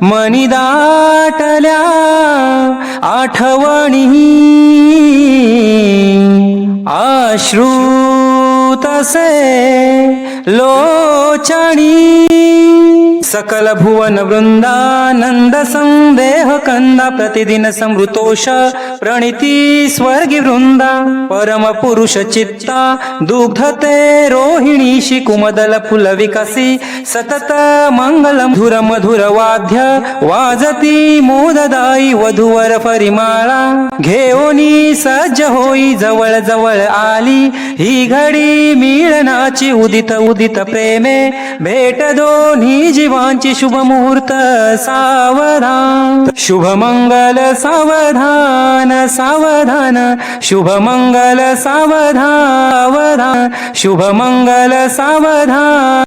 मनी दाटल्या आठवणी अश्रू तसे लोचणी सकल भुवन वृंदानंद संदेह कंदा प्रतिदिन समृतोष प्रणिती स्वर्गी वृंदा परम पुरुष चित्ता दुग्धते रोहिणीशी कुमदल फुल विकसी सतत मंगल मधुर मधुर वाद्य वाजती मोददाई वधूवर परिमाळा घेऊनी सज्ज होई जवळ जवळ आली ही घडी मिळनाची उदित उदित प्रेमे भेट दोन्ही जीवांची शुभ मुहूर्त सावधान शुभ मंगल सावधान सावधान शुभ मंगल सावधान शुभ मंगल सावधान